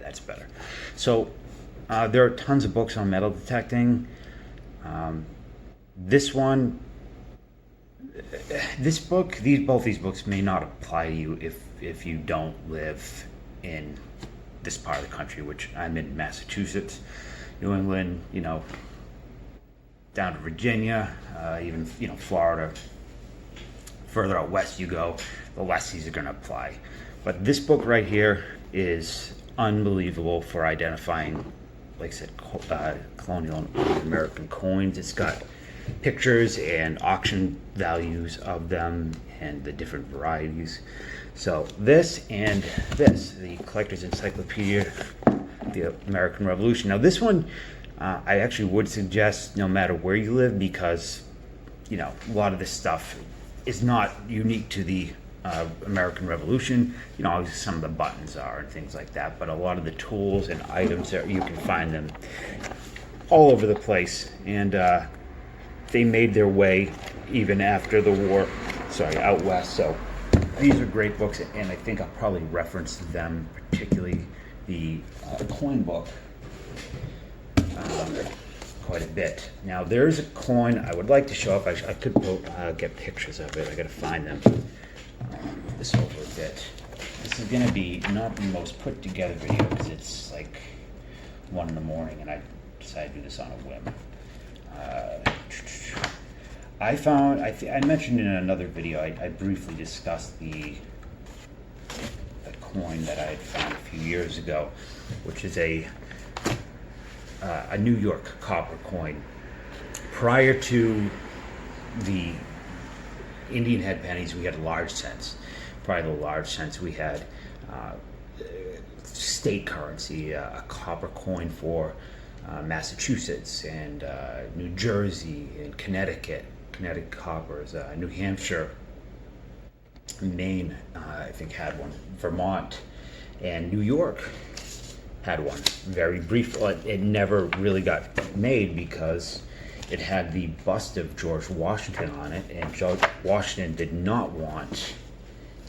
that's better. So there are tons of books on metal detecting. This one, both these books may not apply to you if you don't live in this part of the country, which I'm in Massachusetts, New England, down to Virginia, even Florida. Further out west you go, the less these are going to apply. But this book right here is unbelievable for identifying, like I said, colonial and Native American coins. It's got pictures and auction values of them and the different varieties. So this and this, the Collector's Encyclopedia, the American Revolution. Now this one, I actually would suggest no matter where you live, because a lot of this stuff is not unique to the American Revolution. Obviously some of the buttons are and things like that, but a lot of the tools and items, you can find them all over the place, and they made their way even after the war, out west. So these are great books, and I think I'll probably reference them, particularly the coin book, quite a bit. Now there's a coin I would like to show up. I could get pictures of it. I gotta find them. This over a bit. This is gonna be not the most put together video because it's like 1 a.m. and I decided to do this on a whim. I mentioned in another video, I briefly discussed the coin that I had found a few years ago, which is a New York copper coin. Prior to the Indian head pennies, we had large cents. Prior to the large cents, we had state currency, a copper coin for Massachusetts and New Jersey and Connecticut coppers, New Hampshire, Maine, I think had one, Vermont, and New York had one. Very brief. It never really got made because it had the bust of George Washington on it, and George Washington did not want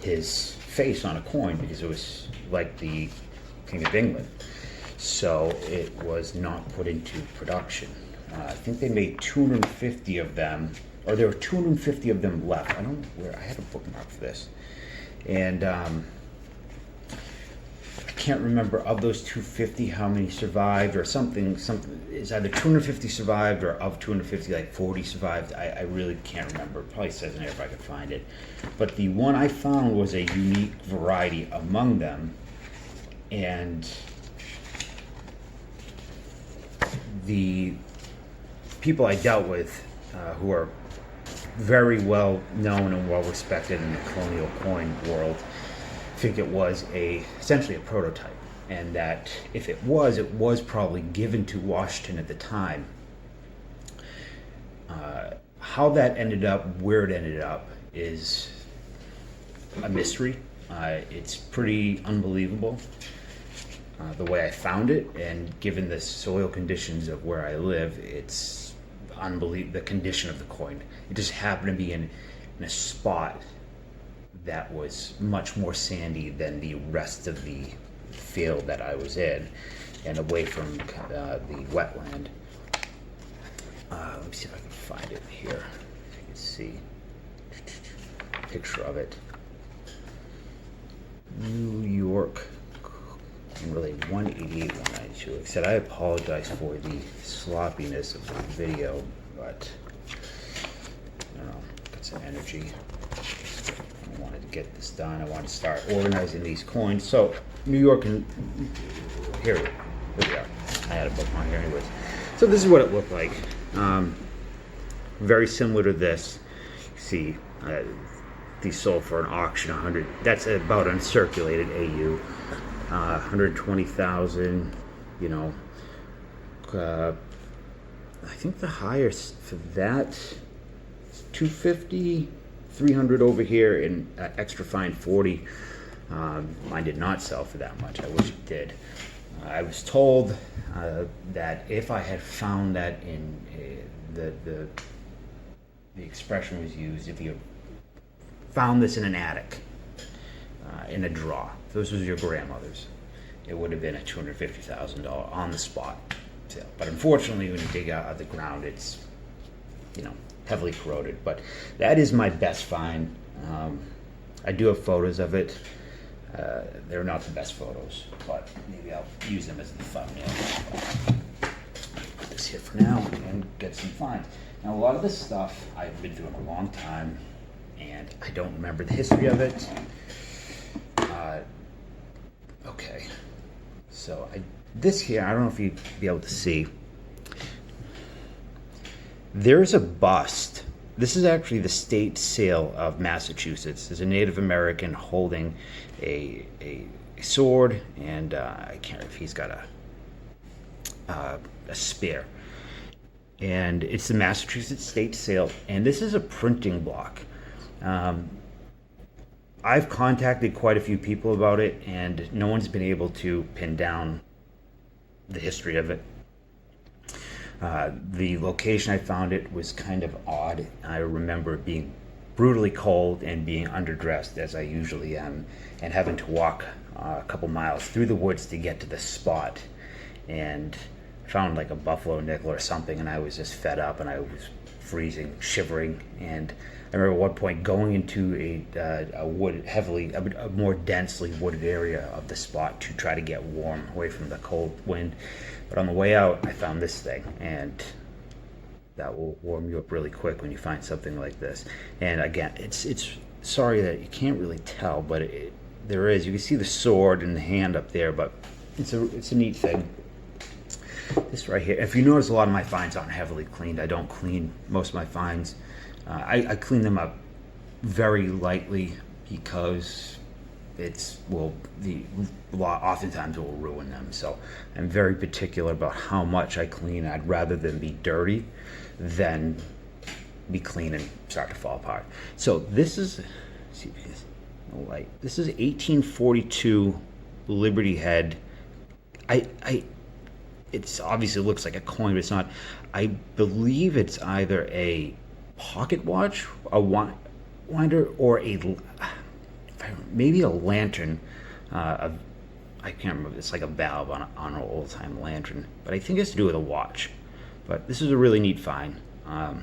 his face on a coin because it was like the King of England. So it was not put into production. I think they made 250 of them, or there were 250 of them left. I don't know where, I had a bookmark for this. And I can't remember of those 250 how many survived, or something. It's either 250 survived, or of 250, like 40 survived. I really can't remember. It probably says in there if I could find it. But the one I found was a unique variety among them. And the people I dealt with, who are very well known and well respected in the colonial coin world, think it was essentially a prototype, and that if it was probably given to Washington at the time. How that ended up, where it ended up, is a mystery. It's pretty unbelievable. The way I found it, and given the soil conditions of where I live, it's unbelievable, the condition of the coin. It just happened to be in a spot that was much more sandy than the rest of the field that I was in, and away from the wetland. Let me see if I can find it here. If you can see a picture of it. New York. And really 188, 192. Like I said, I apologize for the sloppiness of the video, but I don't know, got some energy. I wanted to get this done. I wanted to start organizing these coins. So New York, and here we are. I had a bookmark here anyways. So this is what it looked like. Very similar to this. You see, these sold for an auction 100. That's about uncirculated AU. 120,000, I think the highest for that is 250, 300 over here, and extra fine 40. Mine did not sell for that much. I wish it did. I was told that if I had found that in the expression was used, if you found this in an attic, in a drawer, this was your grandmother's, it would have been a $250,000 on the spot sale. But unfortunately, when you dig out of the ground, it's, you know, heavily corroded. But that is my best find. I do have photos of it. They're not the best photos, but maybe I'll use them as the thumbnail. Put this here for now and get some finds. Now, a lot of this stuff I've been doing a long time, and I don't remember the history of it. Okay, so this here, I don't know if you'd be able to see. There's a bust. This is actually the state seal of Massachusetts. There's a Native American holding a sword, and I can't remember if he's got a spear. And it's the Massachusetts state seal, and this is a printing block. I've contacted quite a few people about it, and no one's been able to pin down the history of it. The location I found it was kind of odd. I remember it being brutally cold and being underdressed, as I usually am, and having to walk a couple miles through the woods to get to the spot. And I found like a buffalo nickel or something, and I was just fed up, and I was freezing, shivering. And I remember at one point going into a more densely wooded area of the spot to try to get warm away from the cold wind. But on the way out, I found this thing, and that will warm you up really quick when you find something like this. And again, it's sorry that you can't really tell, but there is. You can see the sword and the hand up there, but it's a neat thing. This right here. If you notice, a lot of my finds aren't heavily cleaned. I don't clean most of my finds. I clean them up very lightly because oftentimes it will ruin them. So I'm very particular about how much I clean. I'd rather them be dirty than be clean and start to fall apart. So this is, let's see if it's no light. This is 1842 Liberty Head. It's obviously looks like a coin, but it's not. I believe it's either a pocket watch, a winder, or maybe a lantern. I can't remember. It's like a valve on an old-time lantern, but I think it's to do with a watch. But this is a really neat find. I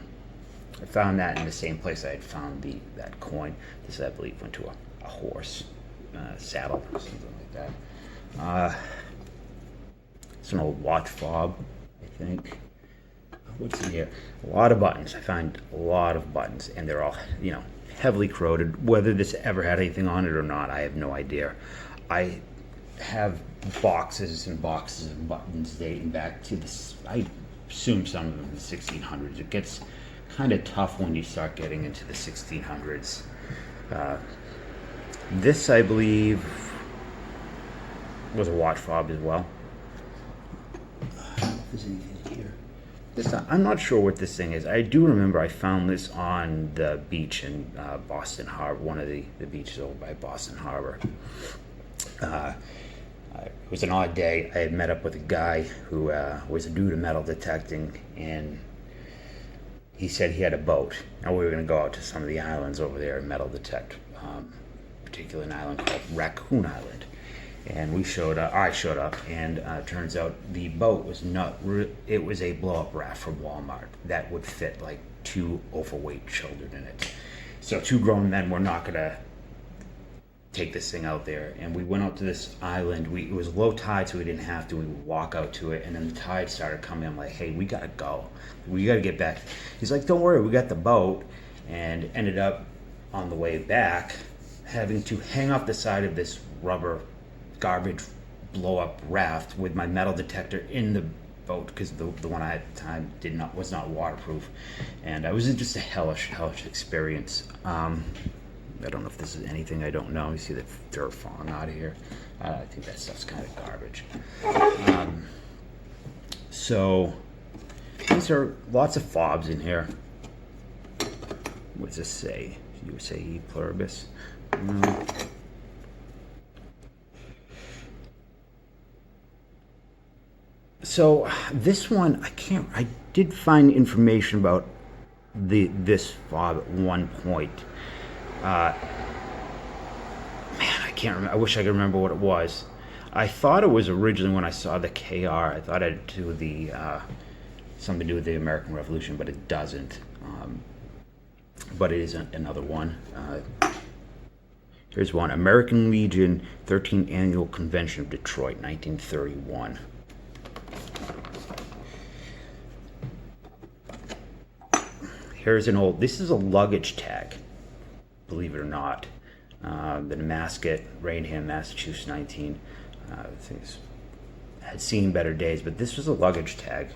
found that in the same place I had found that coin. This, I believe, went to a horse saddle or something like that. It's an old watch fob, I think. What's in here? A lot of buttons. I find a lot of buttons, and they're all, heavily corroded. Whether this ever had anything on it or not, I have no idea. I have boxes and boxes of buttons dating back to I assume some of them in the 1600s. It gets kind of tough when you start getting into the 1600s. This, I believe, was a watch fob as well. If there's anything here. I'm not sure what this thing is. I do remember I found this on the beach in Boston Harbor, one of the beaches over by Boston Harbor. It was an odd day. I had met up with a guy who was new to metal detecting, and he said he had a boat. And we were going to go out to some of the islands over there and metal detect, particularly an island called Raccoon Island. And I showed up, and turns out the boat was it was a blow-up raft from Walmart that would fit like 2 overweight children in it. So 2 grown men were not gonna take this thing out there. And we went out to this island. It was low tide, so we didn't have to. We would walk out to it, and then the tide started coming. I'm like, hey, we gotta go. We gotta get back. He's like, don't worry, we got the boat. And ended up on the way back having to hang off the side of this rubber garbage blow-up raft with my metal detector in the boat, because the one I had at the time was not waterproof, and it was just a hellish experience. I don't know if this is anything I don't know. You see the dirt falling out of here. I think that stuff's kind of garbage. So these are lots of fobs in here. What does this say? You would say E pluribus. No. So this one, I did find information about this fob at one point. Man, I can't remember. I wish I could remember what it was. I thought it was originally when I saw the KR. I thought it had to do with the something to do with the American Revolution, but it doesn't. But it is another one. Here's one: American Legion 13th Annual Convention of Detroit, 1931. Here's an old. This is a luggage tag, believe it or not. The Nemasket, Rainham, Massachusetts, 19. Things had seen better days, but this was a luggage tag,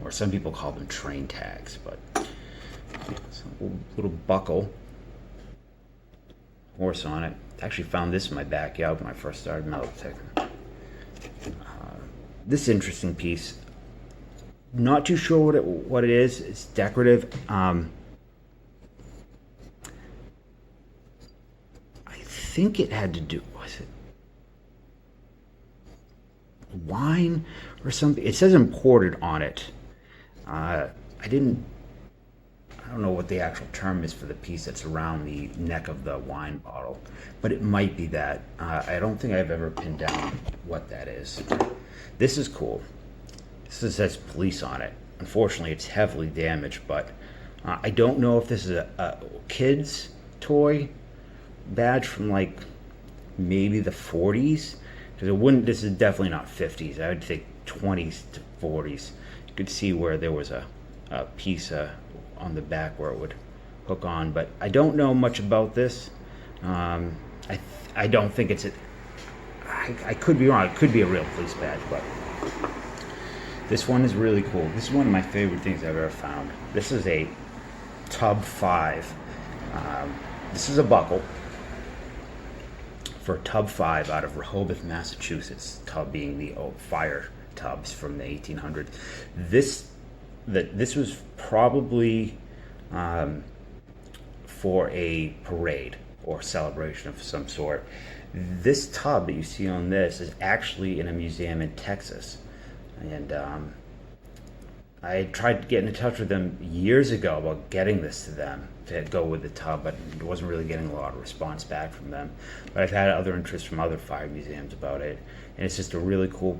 or some people call them train tags. But it's a little buckle, horse on it. I actually found this in my backyard when I first started metal tech. This interesting piece. Not too sure what it is. It's decorative. I think it had to do. Was it wine or something? It says imported on it. I don't know what the actual term is for the piece that's around the neck of the wine bottle, but it might be that. I don't think I've ever pinned down what that is. This is cool. This says police on it. Unfortunately, it's heavily damaged, but I don't know if this is a kid's toy badge from like maybe the 40s, because it wouldn't. This is definitely not 50s. I would think 20s to 40s. You could see where there was a piece on the back where it would hook on, but I don't know much about this. I don't think it's I could be wrong. It could be a real police badge, but this one is really cool. This is one of my favorite things I've ever found. This is a Tub 5. This is a buckle for Tub 5 out of Rehoboth, Massachusetts. Tub being the old fire tubs from the 1800s. This was probably for a parade or celebration of some sort. This tub that you see on this is actually in a museum in Texas. And I tried getting in touch with them years ago about getting this to them to go with the tub, but it wasn't really getting a lot of response back from them. But I've had other interest from other fire museums about it, and it's just a really cool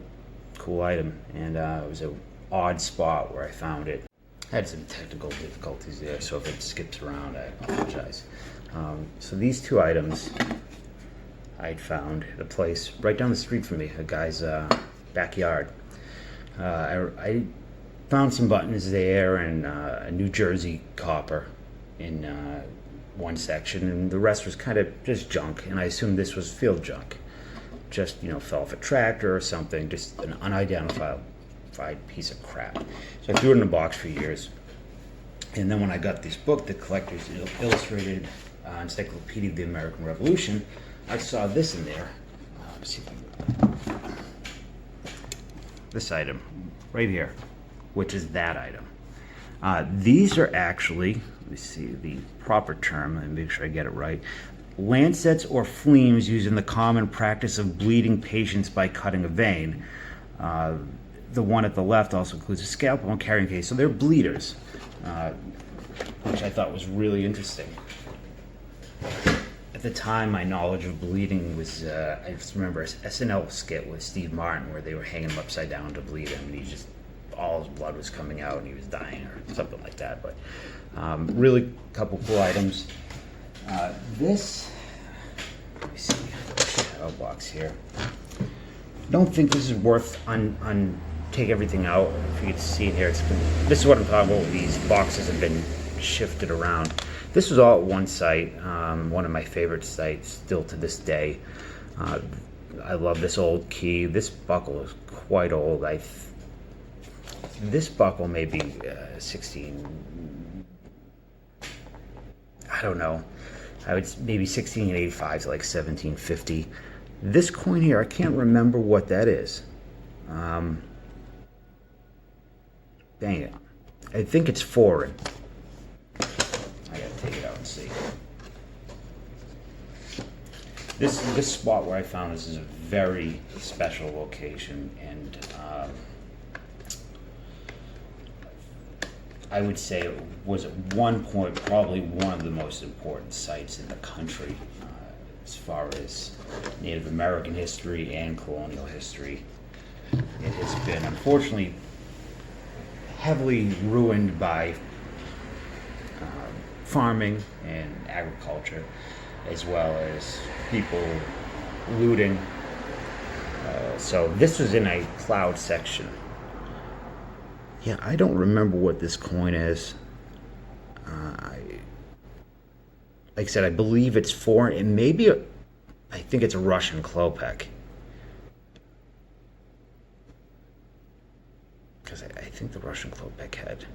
item. And it was an odd spot where I found it. I had some technical difficulties there, so if it skips around, I apologize. So these two items, I'd found at a place right down the street from me, a guy's backyard. I found some buttons there and a New Jersey copper in one section, and the rest was kind of just junk, and I assumed this was field junk. Just, fell off a tractor or something, just an unidentified piece of crap. So I threw it in a box for years. And then when I got this book, The Collector's Illustrated Encyclopedia of the American Revolution, I saw this in there. Let's see if I can... This item right here, which is that item. These are actually, let me see the proper term, let me make sure I get it right, lancets or fleams used in the common practice of bleeding patients by cutting a vein. The one at the left also includes a scalpel and carrying case, so they're bleeders, which I thought was really interesting. At the time, my knowledge of bleeding was, I just remember an SNL skit with Steve Martin where they were hanging him upside down to bleed him, and all his blood was coming out and he was dying or something like that. But really, couple cool items. This, let me see, shadow box here. Don't think this is worth take everything out. If you can see it here, this is what I'm talking about. These boxes have been shifted around. This was all at one site, one of my favorite sites still to this day. I love this old key. This buckle is quite old. This buckle may be 16, I don't know. Maybe 1685 to like 1750. This coin here, I can't remember what that is. Dang it. I think it's foreign. I gotta take it out and see. This spot where I found this is a very special location, and I would say it was at one point probably one of the most important sites in the country. as far as Native American history and colonial history. It has been, unfortunately, heavily ruined by farming and agriculture, as well as people looting. So this was in a cloud section. Yeah, I don't remember what this coin is. Like I said, I believe it's foreign, and maybe I think it's a Russian Klopek. Because I think the Russian Klopek had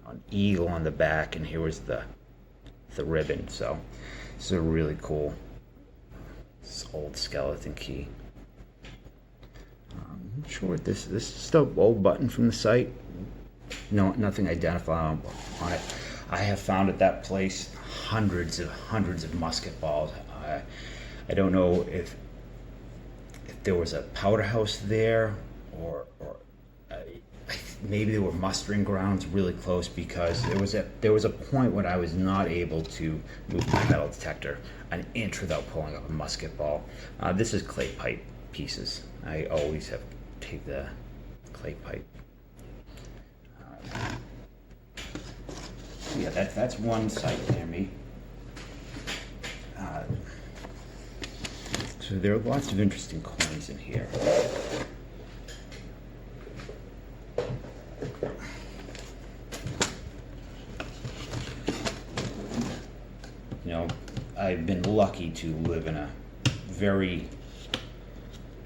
an eagle on the back, and here was the ribbon. So this is a really cool, this old skeleton key. I'm not sure what this is. This is the old button from the site. No, nothing identified on it. I have found at that place hundreds of musket balls. I don't know if there was a powder house there, or maybe there were mustering grounds really close, because there was a point when I was not able to move my metal detector an inch without pulling up a musket ball. This is clay pipe pieces. I always have to take the clay pipe. Yeah, that's one site near me. So there are lots of interesting coins in here. You know, I've been lucky to live in a very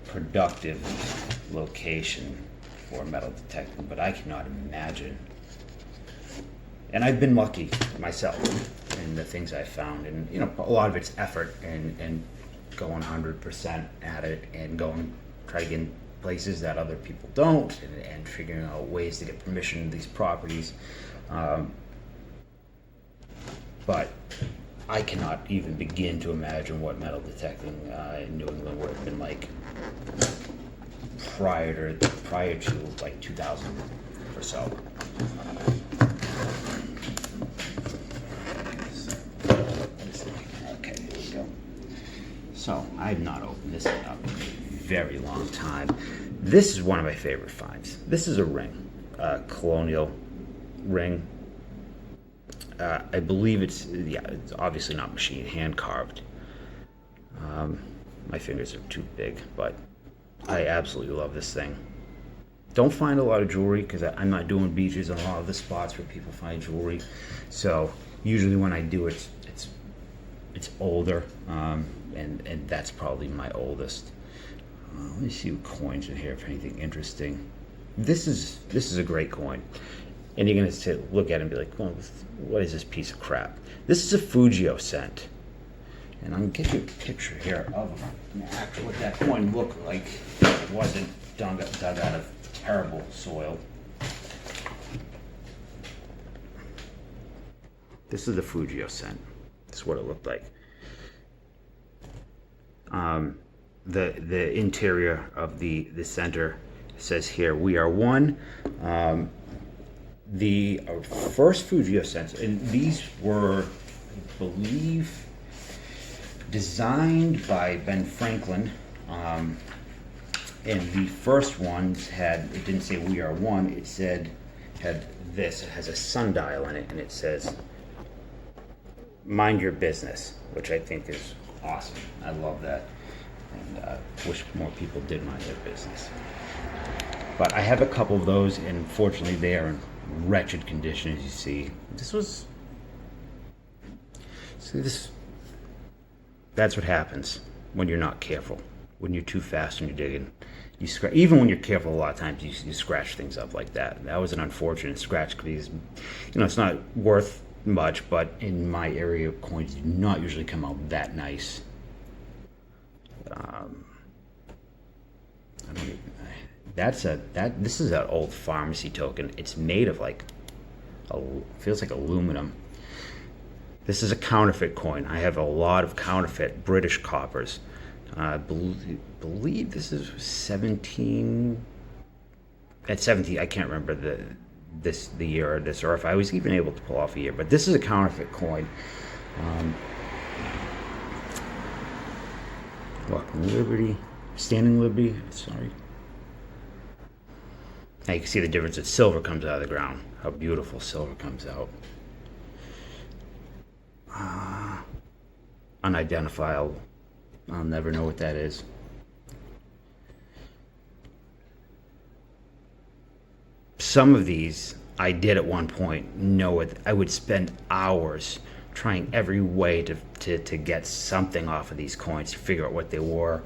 productive location for metal detecting, but I cannot imagine. And I've been lucky myself in the things I found, and you know, a lot of it's effort and going 100% at it, and going try to get in places that other people don't, and figuring out ways to get permission to these properties. But I cannot even begin to imagine what metal detecting in New England would have been like prior to like 2000 or so. Okay, here we go. So I've not opened this in a very long time. This is one of my favorite finds. This is a ring, Colonial ring. I believe it's obviously not machine, hand carved. My fingers are too big, but I absolutely love this thing. Don't find a lot of jewelry, because I'm not doing beaches on a lot of the spots where people find jewelry. So usually when I do it, it's older, and that's probably my oldest. Let me see what coins in here, if anything interesting. This is a great coin, and you're gonna look at it and be like, well, what is this piece of crap? This is a Fujio cent, and I'm gonna get you a picture here of actually what that coin looked like. It wasn't dug out of terrible soil. This is the Fujio cent. This is what it looked like. The interior of the center says here, "We are one." The first Fujio cents, and these were, I believe, designed by Ben Franklin. And the first ones it didn't say "We are one," it had this. It has a sundial in it, and it says, "Mind your business," which I think is awesome. I love that, and wish more people did mind their business. But I have a couple of those, and fortunately they are in wretched condition, as you see. That's what happens when you're not careful. When you're too fast when you're digging, you scratch. Even when you're careful, a lot of times you scratch things up like that. That was an unfortunate scratch, because it's not worth much, but in my area, coins do not usually come out that nice. This is an old pharmacy token. It's made of feels like aluminum. This is a counterfeit coin. I have a lot of counterfeit British coppers. I believe this is 17. At 17, I can't remember the year of this, or if I was even able to pull off a year. But this is a counterfeit coin. Walking Liberty, Standing Liberty, sorry. Now you can see the difference that silver comes out of the ground. How beautiful silver comes out. Unidentifiable. I'll never know what that is. Some of these I did at one point know it. I would spend hours trying every way to get something off of these coins, to figure out what they were.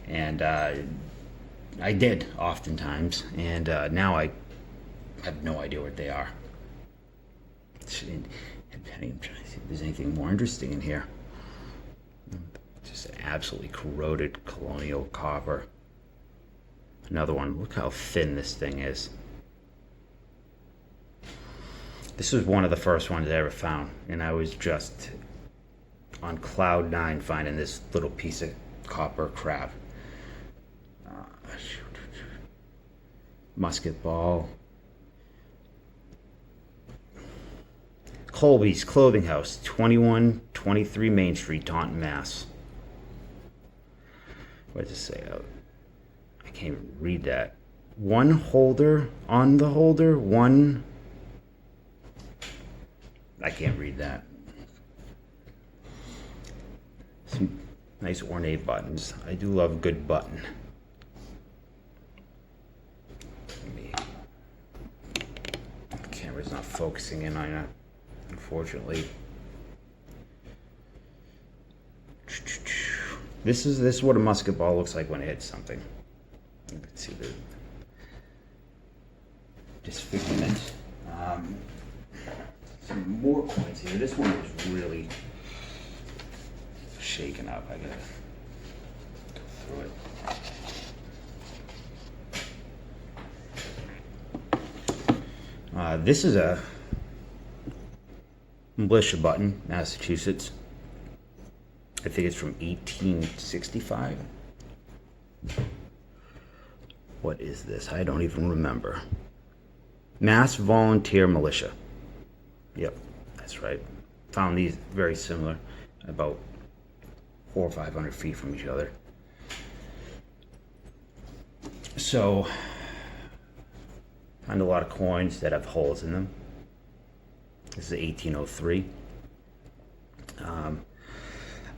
And I did oftentimes. And now I have no idea what they are. And Penny, I'm trying to see if there's anything more interesting in here. Just absolutely corroded Colonial copper. Another one. Look how thin this thing is. This was one of the first ones I ever found, and I was just on cloud nine finding this little piece of copper crap. Musket ball. Colby's Clothing House, 2123 Main Street, Taunton, Mass. What does it say? I can't even read that. One holder on the holder, one. I can't read that. Some nice ornate buttons. I do love a good button. The camera's not focusing in on it, unfortunately. This is what a musket ball looks like when it hits something. You can see the disfigurement. Some more coins here. This one is really shaken up. I gotta go through it. This is a militia button, Massachusetts. I think it's from 1865. What is this? I don't even remember. Mass Volunteer Militia. Yep, that's right. Found these very similar, about 400 or 500 feet from each other. So, find a lot of coins that have holes in them. This is 1803.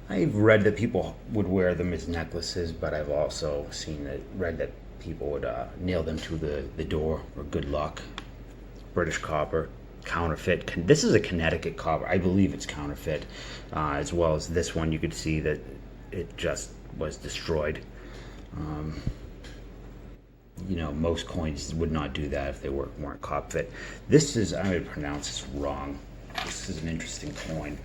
I've read that people would wear them as necklaces, but I've also read that people would nail them to the door for good luck. British copper. Counterfeit. This is a Connecticut copper. I believe it's counterfeit, as well as this one. You could see that it just was destroyed. Most coins would not do that if they weren't counterfeit. This is, I'm going to pronounce this wrong. This is an interesting coin.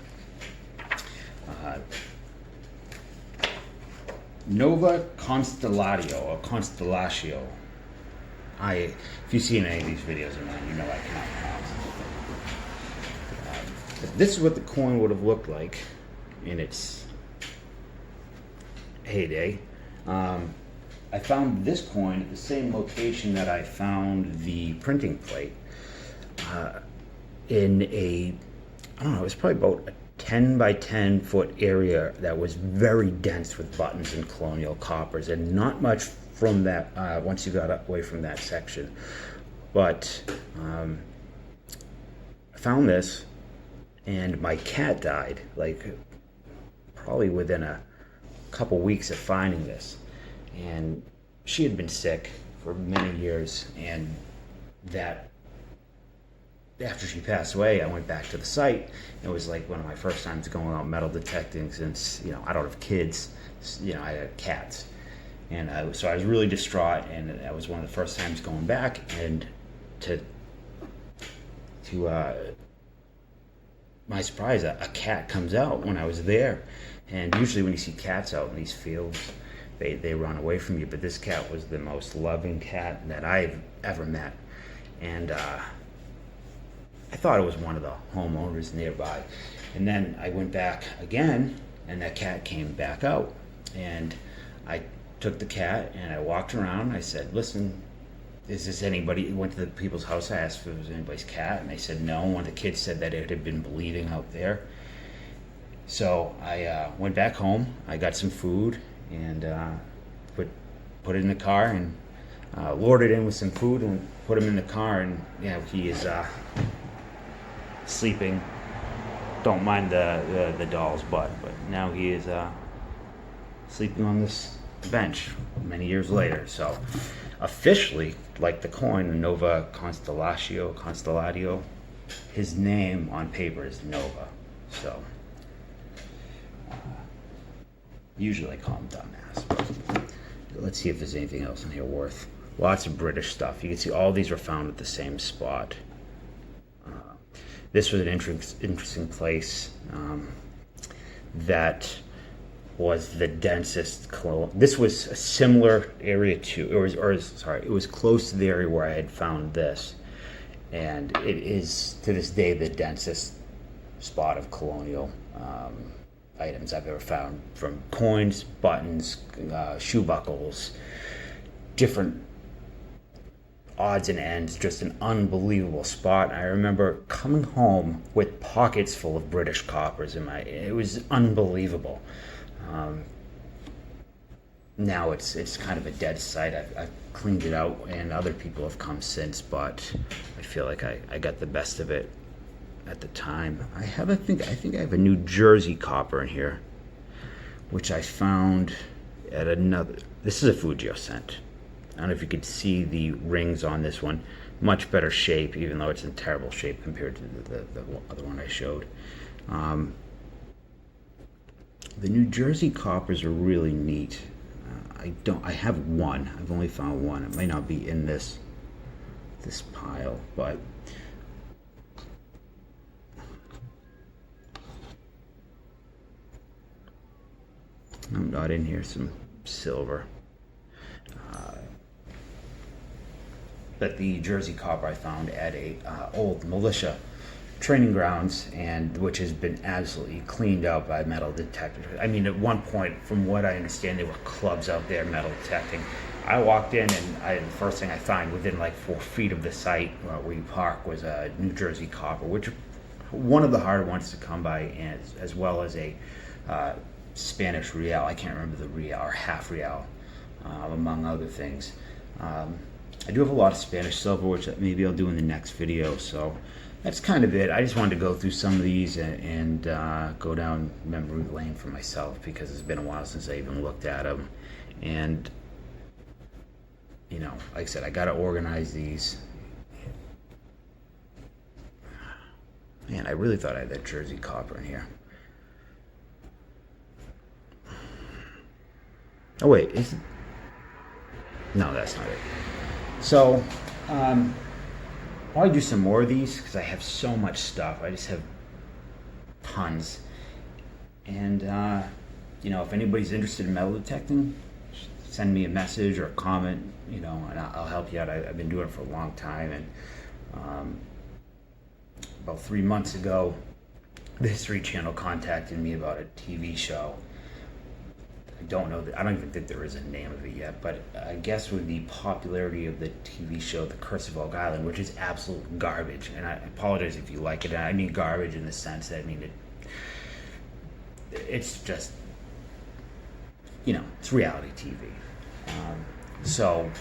Nova Constellatio or Constellatio. If you've seen any of these videos of mine, you know I cannot pronounce it. This is what the coin would have looked like in its heyday. I found this coin at the same location that I found the printing plate, in a, I don't know, it was probably about a 10 by 10 foot area that was very dense with buttons and Colonial coppers, and not much from that once you got away from that section. But I found this, and my cat died, like probably within a couple weeks of finding this. And she had been sick for many years, and that after she passed away, I went back to the site. It was like one of my first times going out metal detecting, since I don't have kids, I had cats. And so I was really distraught, and that was one of the first times going back, and to my surprise, a cat comes out when I was there. And usually when you see cats out in these fields, they run away from you. But this cat was the most loving cat that I've ever met. And I thought it was one of the homeowners nearby. And then I went back again, and that cat came back out. And I took the cat, and I walked around. I said, listen, is this anybody? Went to the people's house. I asked if it was anybody's cat, and they said no. One of the kids said that it had been bleeding out there. So I went back home. I got some food, and put it in the car and lured it in with some food and put him in the car, and yeah, he is sleeping. Don't mind the doll's butt, but now he is sleeping on this bench many years later. So officially, like the coin Nova Constellatio, his name on paper is Nova. So usually I call him dumbass, but let's see if there's anything else in here worth. Lots of British stuff. You can see all these were found at the same spot. This was an interesting place that was the densest. This was a similar area to, it was close to the area where I had found this, and it is to this day the densest spot of colonial items I've ever found, from coins, buttons, shoe buckles, different odds and ends. Just an unbelievable spot. I remember coming home with pockets full of British coppers it was unbelievable. Now it's kind of a dead site. I've cleaned it out, and other people have come since, but I feel like I got the best of it at the time. I think I have a New Jersey copper in here, which I found at another. This is a Fujio cent. I don't know if you could see the rings on this one. Much better shape, even though it's in terrible shape compared to the other one I showed. The New Jersey coppers are really neat. I have one. I've only found one. It may not be in this pile, but I'm not in here. Some silver. But the Jersey copper I found at a old militia training grounds, and which has been absolutely cleaned out by metal detectors. I mean, at one point, from what I understand, there were clubs out there metal detecting. I walked in, and the first thing I found within like 4 feet of the site where we park was a New Jersey copper, which one of the harder ones to come by, as well as a Spanish real. I can't remember the real, or half real, among other things. I do have a lot of Spanish silver, which maybe I'll do in the next video. So that's kind of it. I just wanted to go through some of these and go down memory lane for myself, because it's been a while since I even looked at them. And, you know, like I said, I got to organize these. Man, I really thought I had that Jersey copper in here. Oh, wait. No, that's not it. So, I'll probably do some more of these, because I have so much stuff. I just have tons. And, you know, if anybody's interested in metal detecting, send me a message or a comment, you know, and I'll help you out. I've been doing it for a long time. And about 3 months ago, the History Channel contacted me about a TV show. I don't even think there is a name of it yet, but I guess with the popularity of the TV show The Curse of Oak Island, which is absolute garbage, and I apologize if you like it, and I mean garbage in the sense that, I mean, it's just, you know, it's reality TV.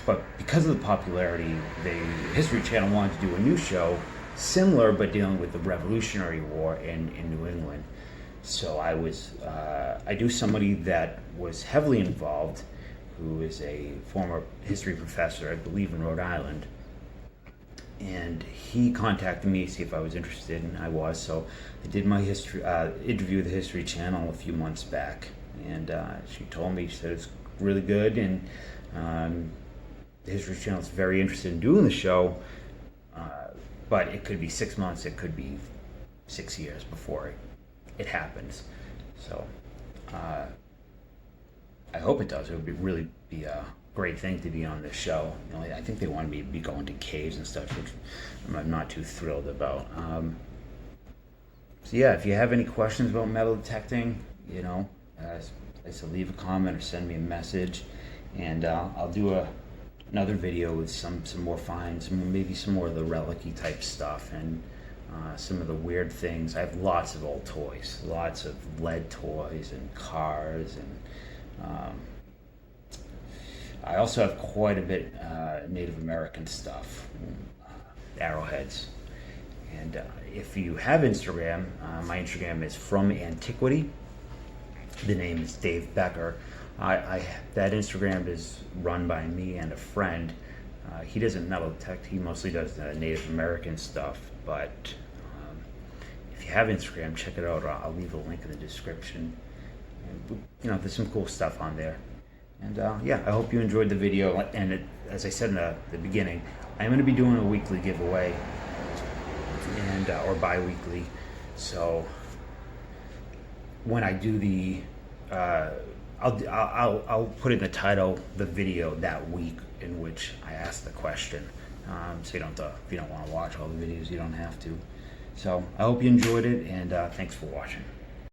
But because of the popularity, the History Channel wanted to do a new show similar, but dealing with the Revolutionary War in New England. So I knew somebody that was heavily involved, who is a former history professor, I believe, in Rhode Island. And he contacted me to see if I was interested, and I was. So I did my interview with the History Channel a few months back. And she told me, she said it's really good, and the History Channel is very interested in doing the show, but it could be 6 months, it could be 6 years before it happens. So I hope it does. It would really be a great thing to be on this show. You know, I think they wanted me to be going to caves and stuff, which I'm not too thrilled about. So yeah, if you have any questions about metal detecting, you know, I said, leave a comment or send me a message, and I'll do another video with some more finds, maybe some more of the relic-y type stuff, and some of the weird things. I have lots of old toys, lots of lead toys and cars, and I also have quite a bit Native American stuff, arrowheads. And if you have Instagram, my Instagram is From Antiquity. The name is Dave Becker. That Instagram is run by me and a friend. He doesn't metal detect, he mostly does the Native American stuff, but if you have Instagram, check it out. I'll leave a link in the description. And, there's some cool stuff on there. And yeah, I hope you enjoyed the video. And as I said in the beginning, I'm going to be doing a weekly giveaway, and or bi-weekly. So when I do the, I'll put in the title the video that week in which I ask the question. So you don't if you don't want to watch all the videos, you don't have to. So I hope you enjoyed it, and thanks for watching.